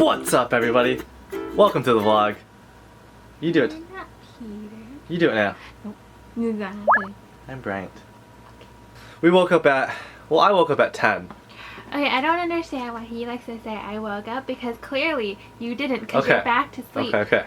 What's up, everybody? Welcome to the vlog. You do it. You're not Peter. You do it now. Nope. Exactly. I'm Bryant. We woke up at, well, I woke up at 10. Okay, I don't understand why he likes to say I woke up because clearly you didn't because Okay. you're back to sleep. Okay.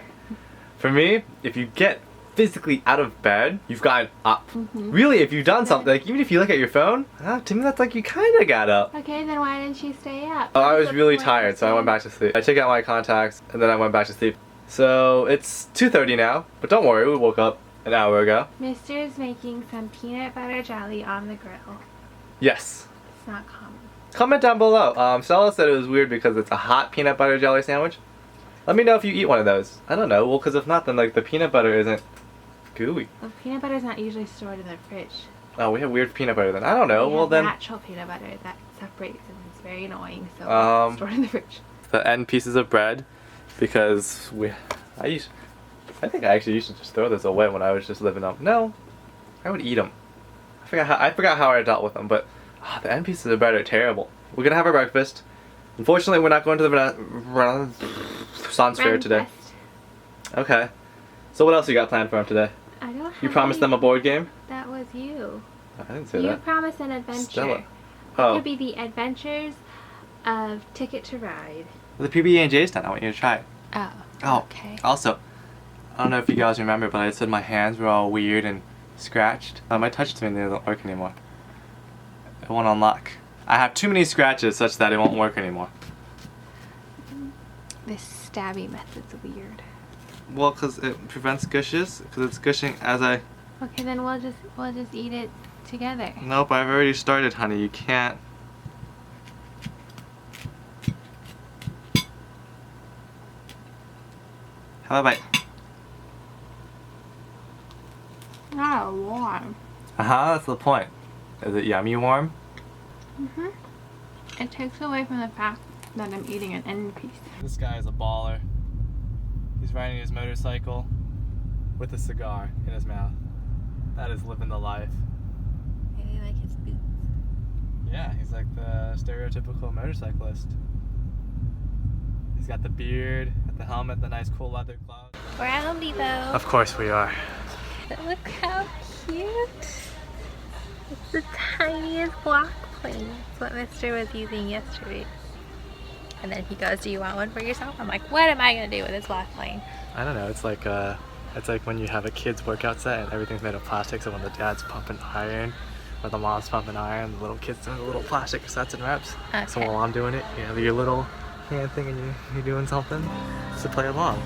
For me, if you get physically out of bed, you've gotten up. Really, if you've done something, like even if you look at your phone, to me that's like you kind of got up. Okay, then why didn't you stay up? I was What's the really point tired, of so I went staying? back to sleep. I took out my contacts, and then I went back to sleep. So it's 2:30 now, but don't worry, we woke up an hour ago. Mister's making some peanut butter jelly on the grill. Yes. It's not common. Comment down below. Stella said it was weird because it's a hot peanut butter jelly sandwich. Let me know if you eat one of those. I don't know, well, because if not, then like the peanut butter isn't gooey. Well, peanut butter is not usually stored in the fridge. Oh, we have weird peanut butter then. I don't know. We Well have then, natural peanut butter that separates and it's very annoying, so it's stored in the fridge. the end pieces of bread, because I think I actually used to just throw this away when I was just living up. No, I would eat them. I forgot how I dealt with them, but the end pieces of bread are terrible. We're gonna have our breakfast. Unfortunately, we're not going to the Renaissance Fair today. Okay. So what else you got planned for them today? I don't have You promised them a board game? That was you. I didn't say You that. promised an adventure. Stella. It Oh, could be the adventures of Ticket to Ride. the PB&J's done. I want you to try it. Oh. Oh, Okay. Also, I don't know if you guys remember, but I said my hands were all weird and scratched. My touch screen doesn't work anymore. It won't unlock. I have too many scratches such that it won't work anymore. This stabby method's weird. Well, because it prevents gushes, because it's gushing as I... Okay, then we'll just eat it together. Nope, I've already started, honey. You can't... Have a bite. Not warm. That's the point. Is it yummy warm? It takes away from the fact that I'm eating an end piece. This guy is a baller. He's riding his motorcycle with a cigar in his mouth. That is living the life. Maybe like his boots. Yeah, he's like the stereotypical motorcyclist. He's got the beard, got the helmet, the nice cool leather gloves. We're at Home Depot. Of course we are. Look how cute. It's the tiniest block plane. It's what Mister was using yesterday. And then he goes, "Do you want one for yourself?" I'm like, "What am I gonna do with this block plane?" I don't know, it's like when you have a kid's workout set and everything's made of plastic, so when the dad's pumping iron or the mom's pumping iron, the little kid's doing the little plastic sets and reps. So Okay. while I'm doing it, you have your little hand thing and you're doing something just to play along.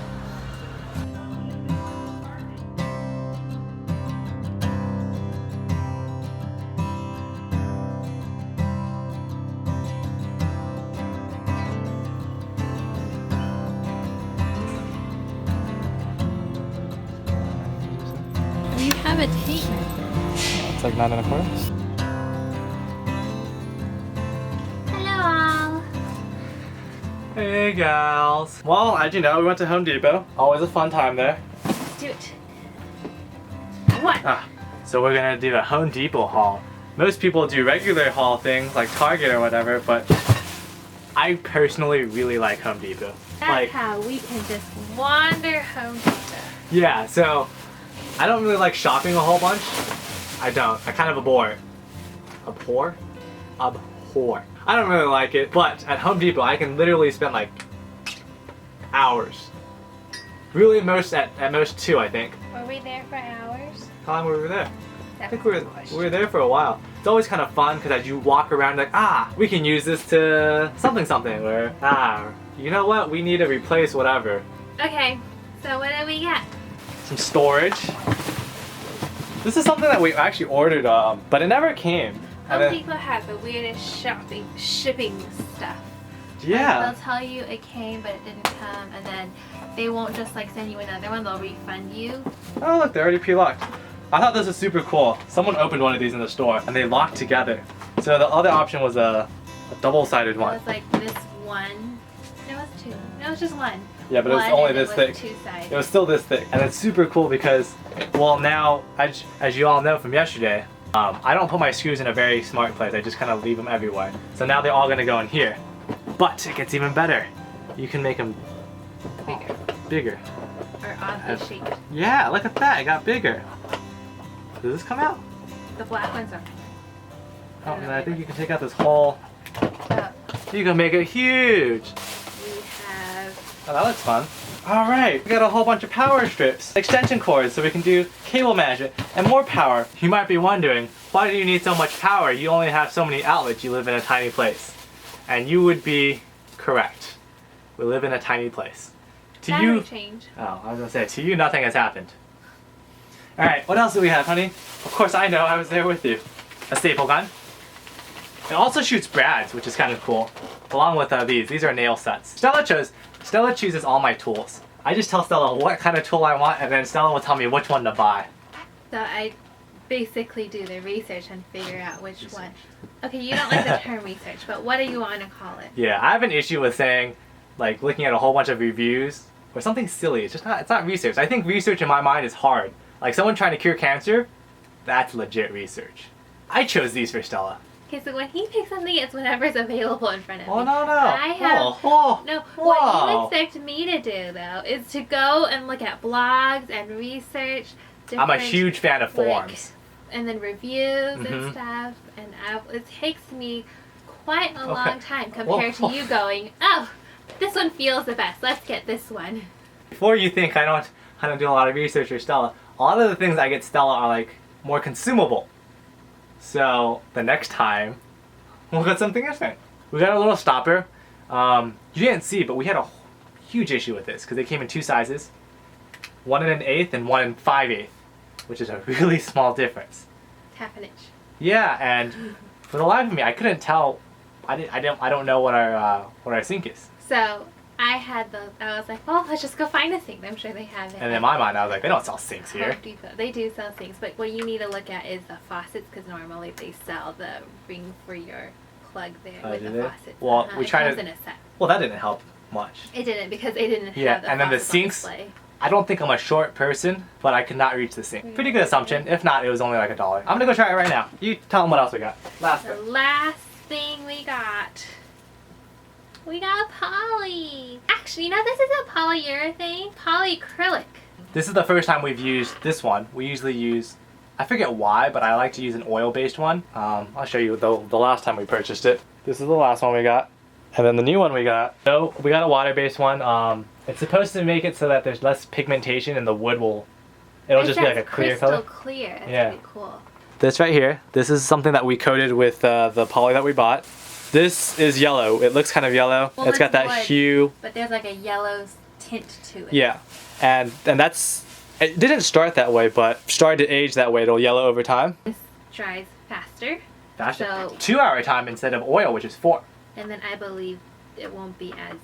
We have a tape measure. It's like 9 1/4. Hello all. Hey gals. Well, as you know, we went to Home Depot. Always a fun time there. Do it. What? So we're gonna do a Home Depot haul. Most people do regular haul things like Target or whatever, but I personally really like Home Depot. That's how we can just wander Home Depot. Yeah, so I don't really like shopping a whole bunch. I don't. I kind of abhor. Abhor? Abhor. I don't really like it, but at Home Depot I can literally spend like hours. Really at most 2, I think. Were we there for hours? How long were we there? I think we That was a question. were there for a while. It's always kind of fun because as you walk around like, we can use this to something, or you know what? We need to replace whatever. Okay, so what did we get? Some storage. This is something that we actually ordered, but it never came. And Home then- Depot has the weirdest shipping stuff. Yeah. They'll tell you it came, but it didn't come, and then they won't just like send you another one. They'll refund you. Oh look, they're already pre-locked. I thought this was super cool. Someone opened one of these in the store and they locked together. So the other option was a double-sided It one. was like this one. No, it was 2. No, it was just one. Yeah, but it was One, only and this it thick. was 2-sided. It was still this thick, and it's super cool because, well, now as you all know from yesterday, I don't put my screws in a very smart place. I just kind of leave them everywhere. So now they're all gonna go in here. But it gets even better. you can make them Bigger. bigger. Or oddly shaped. Yeah, look at that. It got bigger. Does this come out? The black ones are. Oh, and I think you can take out this whole. Oh, You can make it huge. we have. Oh, that looks fun. All right, we got a whole bunch of power strips, extension cords, so we can do cable management and more power. You might be wondering, why do you need so much power? You only have so many outlets. You live in a tiny place, and you would be correct. We live in a tiny place. To Battery you, change. oh, I was gonna say, to you, nothing has happened. All right, what else do we have, honey? Of course, I know. I was there with you. A staple gun. It also shoots brads, which is kind of cool. Along with these. These are nail sets. Stella chooses all my tools. I just tell Stella what kind of tool I want, and then Stella will tell me which one to buy. So I basically do the research and figure out which one. Okay, you don't like the term research, but what do you want to call it? Yeah, I have an issue with saying, like, looking at a whole bunch of reviews or something silly. It's not research. I think research in my mind is hard. Like someone trying to cure cancer, that's legit research. I chose these for Stella. Okay, so when he picks something, it's whatever's available in front of me. Oh, no. I have no. Whoa. What you expect me to do though is to go and look at blogs and research. I'm a huge fan of forums. Like, and then reviews and stuff, and it takes me quite a long time compared to you going, oh, this one feels the best. Let's get this one. Before you think I don't do a lot of research for Stella, a lot of the things I get Stella are like more consumable. So the next time, we'll get something different. We got a little stopper. You didn't see, but we had a huge issue with this because they came in two sizes. 1 1/8 and 1 5/8, which is a really small difference. Half an inch. Yeah, and for the life of me, I couldn't tell. I don't know what our sink is. So I had those. I was like, well, let's just go find a sink. I'm sure they have it. And in my mind, I was like, they don't sell sinks here. Home Depot. They do sell sinks, but what you need to look at is the faucets, because normally they sell the ring for your plug there with the faucets. Well, we tried it comes in a set. Well, that didn't help much. It didn't, because they didn't Yeah, have the and then the faucets on sinks. display. I don't think I'm a short person, but I could not reach the sink. Pretty good assumption. If not, it was only like $1. I'm gonna go try it right now. You tell them what else we got. Last The bit. last thing we got poly. Actually, this isn't polyurethane, polyacrylic. This is the first time we've used this one. We usually use, I forget why, but I like to use an oil-based one. I'll show you the last time we purchased it. This is the last one we got. And then the new one we got. So we got a water-based one. It's supposed to make it so that there's less pigmentation and the wood it'll just be like a clear color. Crystal clear. That's Yeah. pretty cool. This right here, this is something that we coated with the poly that we bought. This is yellow. It looks kind of yellow. Well, it's got that wood, hue. But there's like a yellow tint to it. Yeah, and that's, it didn't start that way, but started to age that way. It'll yellow over time. This dries faster. Faster. So- 2 hour time instead of oil, which is 4. And then I believe it won't be as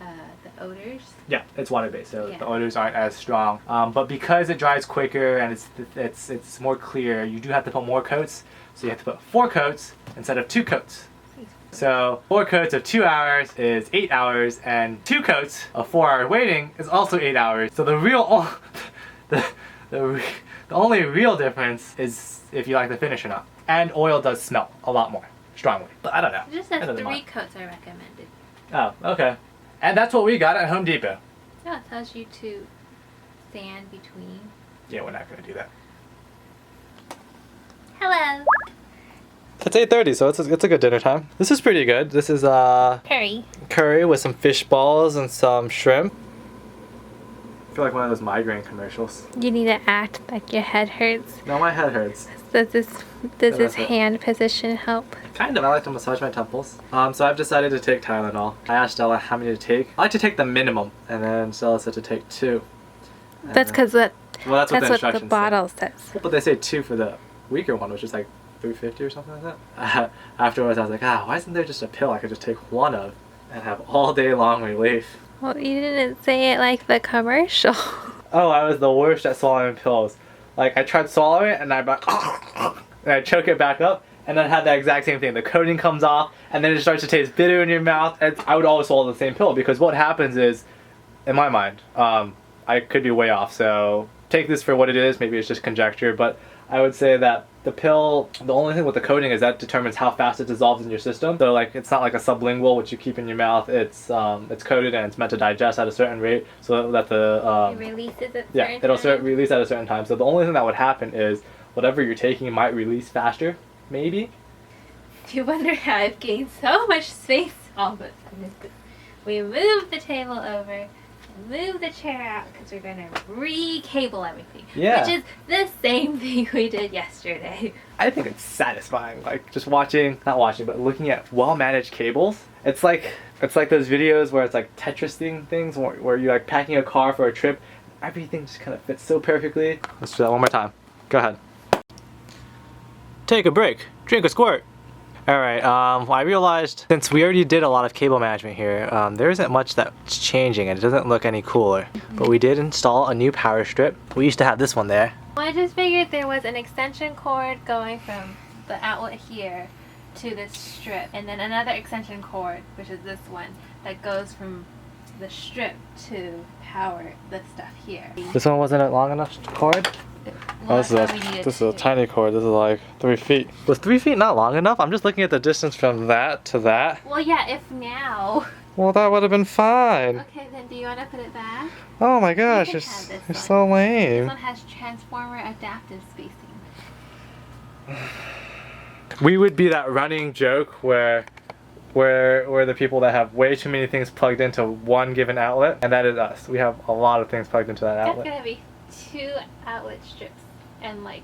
the odors. Yeah, it's water based, so Yeah. the odors aren't as strong. But because it dries quicker and it's more clear, you do have to put more coats. So you have to put 4 coats instead of 2 coats. So 4 coats of 2 hours is 8 hours, and 2 coats of 4 hour waiting is also 8 hours. So the only real difference is if you like the finish or not. And oil does smell a lot more strongly, but I don't know. It just That says doesn't 3 matter. coats are recommended. Oh, okay. And that's what we got at Home Depot. Yeah, it tells you to sand between. Yeah, we're not gonna do that. Hello. It's 8:30, so it's a good dinner time. This is pretty good. This is curry with some fish balls and some shrimp. I feel like one of those migraine commercials. You need to act like your head hurts. No, my head hurts. Does this it. hand position help? Kind of. I like to massage my temples. So I've decided to take Tylenol. I asked Stella how many to take. I like to take the minimum, and then Stella said to take 2. That's because Well, that's what the the instructions say. bottle says. Well, but they say 2 for the weaker one, which is like $3.50 or something like that. Afterwards, I was like, why isn't there just a pill I could just take 1 of and have all day long relief? Well, you didn't say it like the commercial. Oh, I was the worst at swallowing pills. Like, I tried swallowing it, and and I choke it back up, and then I had that exact same thing. The coating comes off, and then it starts to taste bitter in your mouth. And I would always swallow the same pill, because what happens is, in my mind, I could be way off, so take this for what it is. Maybe it's just conjecture, but I would say that the pill, the only thing with the coating is that determines how fast it dissolves in your system. So like it's not like a sublingual which you keep in your mouth. It's coated and it's meant to digest at a certain rate so that the it releases at it'll release at a certain time. So the only thing that would happen is whatever you're taking might release faster, maybe. Do you wonder how I've gained so much space all of a sudden? We moved the table over. Move the chair out because we're gonna re-cable everything. Yeah. Which is the same thing we did yesterday. I think it's satisfying, like just not watching, but looking at well-managed cables. It's like those videos where it's like Tetris things where you're like packing a car for a trip. Everything just kind of fits so perfectly. Let's do that one more time. Go ahead. Take a break. Drink a squirt. Alright, I realized since we already did a lot of cable management here, there isn't much that's changing and it doesn't look any cooler. But we did install a new power strip. We used to have this one there. Well, I just figured there was an extension cord going from the outlet here to this strip, and then another extension cord, which is this one, that goes from the strip to power the stuff here. This one wasn't a long enough cord? Well, this is a tiny cord. This is like 3 feet. Was 3 feet not long enough? I'm just looking at the distance from that to that. Well, yeah, if now. Well, that would have been fine. Okay, then do you want to put it back? Oh my gosh, you're so lame. This one has transformer adaptive spacing. We would be that running joke where the people that have way too many things plugged into one given outlet, and that is us. We have a lot of things plugged into that outlet. That's gonna be 2 outlet strips and like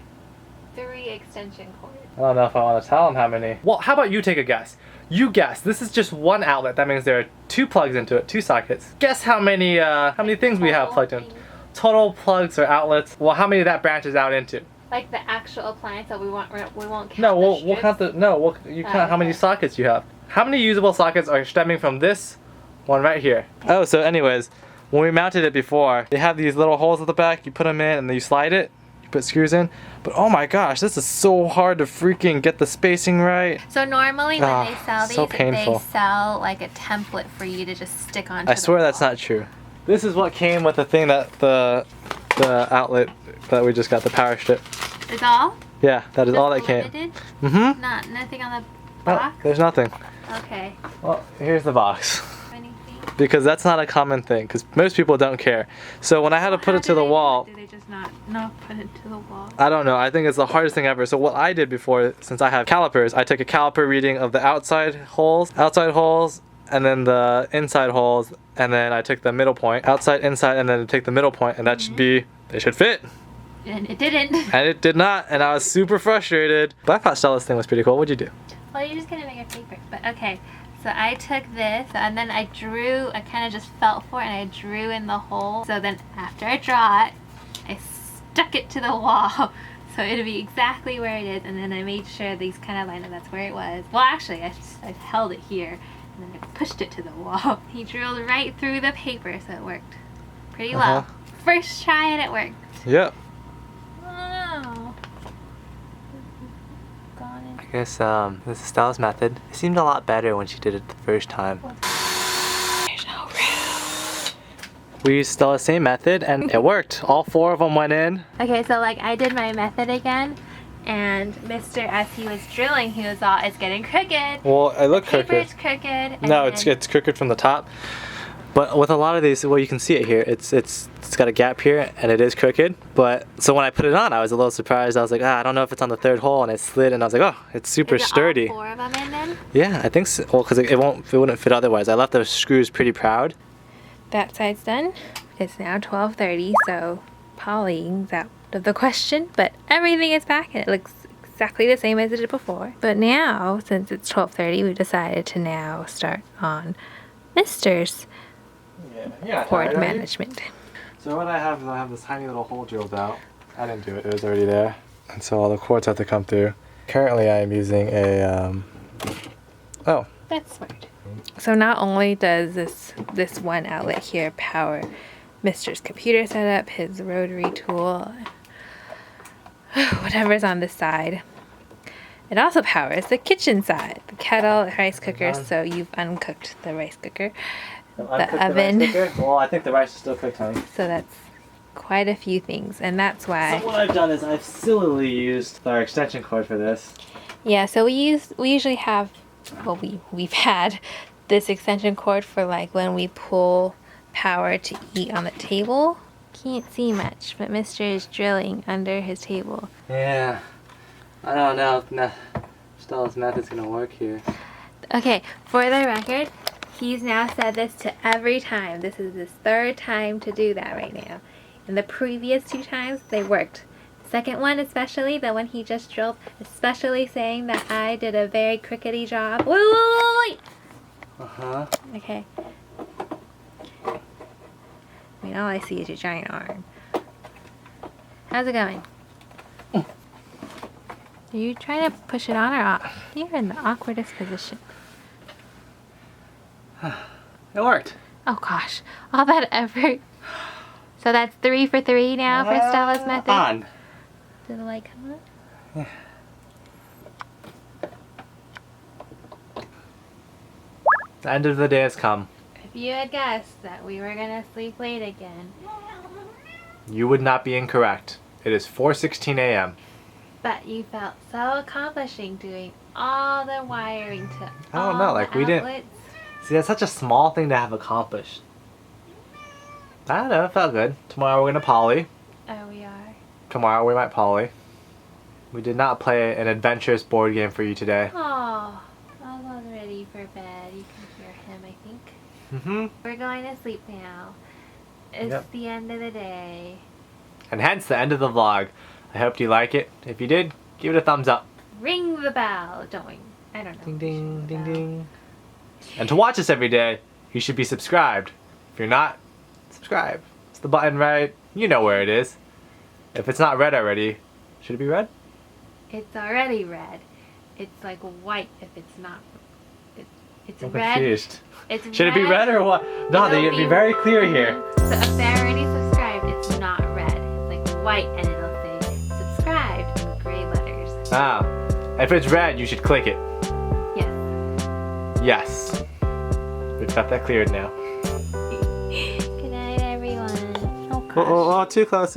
3 extension cords. I don't know if I want to tell them how many. Well, how about you take a guess? You guess. This is just one outlet. That means there are 2 plugs into it, 2 sockets. Guess how many things we have plugged in. Total plugs or outlets. Well, how many that branches out into? Like the actual appliance, so we won't count. No, we'll count you count how many sockets you have. How many usable sockets are stemming from this one right here? Oh, so anyways, when we mounted it before, they have these little holes at the back. You put them in and then you slide it. You put screws in. But oh my gosh, this is so hard to freaking get the spacing right. So normally when they sell these, painful. they sell like a template for you to just stick onto. I swear that's not true. This is what came with the thing that the outlet that we just got, the power strip. Is all? Yeah, that is all that came. Mm-hmm. Nothing on the box? Oh, there's nothing. Okay. Well, here's the box. Anything? Because that's not a common thing, because most people don't care. So when I had to put it to the wall... Do they just not put it to the wall? I don't know. I think it's the hardest thing ever. So what I did before, since I have calipers, I took a caliper reading of the outside holes, and then the inside holes, and then I took the middle point, outside, inside, and then I take the middle point, and that should be, they should fit. And it didn't. And it did not, and I was super frustrated. But I thought Stella's thing was pretty cool. What'd you do? Well, you're just gonna make a paper, but okay. So I took this, and then I kind of just felt for it, and I drew in the hole. So then after I draw it, I stuck it to the wall. So it'd be exactly where it is, and then I made sure these kind of lined up, that's where it was. Well, actually, I held it here, and then I pushed it to the wall. He drilled right through the paper, so it worked pretty well. First try, and it worked. Yep. Oh. I guess this is Stella's method. It seemed a lot better when she did it the first time. There's no room. We used Stella's same method and it worked. All 4 of them went in. Okay, so like I did my method again, and Mr. as he was drilling, he was all, it's getting crooked. Well, it looked crooked. Paper's crooked. No, it's crooked from the top. But with a lot of these, well, you can see it here. It's got a gap here, and it is crooked. But so when I put it on, I was a little surprised. I was like, I don't know if it's on the 3rd hole, and it slid, and I was like, oh, it's super sturdy. All 4 of them in then? Yeah, I think so. Well, because it wouldn't fit otherwise. I left those screws pretty proud. That side's done. It's now 12:30, so polishing's out of the question. But everything is back, and it looks exactly the same as it did before. But now, since it's 12:30, we decided to now start on Mr.'s cord management. So what I have is I have this tiny little hole drilled out. I didn't do it, it was already there. And so all the cords have to come through. Currently I am using a, oh. That's smart. So not only does this one outlet here power Mr.'s computer setup, his rotary tool, whatever's on this side, it also powers the kitchen side, the kettle, the rice cooker, so you've uncooked the rice cooker. The oven. Well, I think the rice is still cooked, honey. So that's quite a few things, and that's why. So what I've done is I've sillily used our extension cord for this. Yeah, so we usually have, well, we've had this extension cord for like when we pull power to eat on the table. Can't see much, but Mr. is drilling under his table. Yeah, I don't know if Stella's method's gonna work here. Okay, for the record, he's now said this to every time. This is his third time to do that right now. And the previous 2 times, they worked. The second one especially, the one he just drilled, especially saying that I did a very crickety job. Wait! Uh-huh. Okay. I mean, all I see is your giant arm. How's it going? Are you trying to push it on or off? You're in the awkwardest position. It worked. Oh gosh, all that effort. So that's 3 for 3 now for Stella's method? On. Did the light come on? Yeah. The end of the day has come. If you had guessed that we were gonna sleep late again. You would not be incorrect. It is 4:16 a.m. But you felt so accomplishing doing all the wiring to I don't know, all like the we didn't. outlets. See, that's such a small thing to have accomplished. I don't know, it felt good. Tomorrow we're gonna poly. Oh, we are. Tomorrow we might poly. We did not play an adventurous board game for you today. Oh, Oswald's ready for bed. You can hear him, I think. Mm-hmm. We're going to sleep now. It's Yep. the end of the day. And hence the end of the vlog. I hope you like it. If you did, give it a thumbs up. Ring the bell. I don't know. Ding if we should ding, ring the ding bell. ding. And to watch us every day, you should be subscribed. If you're not, subscribe. It's the button right. You know where it is. If it's not red already, should it be red? It's already red. It's like white if it's not. It's I'm red. confused. It's Should it be red or what? No, they It'll be very clear here. So if they're already subscribed, it's not red. It's like white and it'll say subscribed in gray letters. Ah, if it's red, you should click it. Yes. Yes. We've got that cleared now. Good night, everyone. Oh gosh. Too close.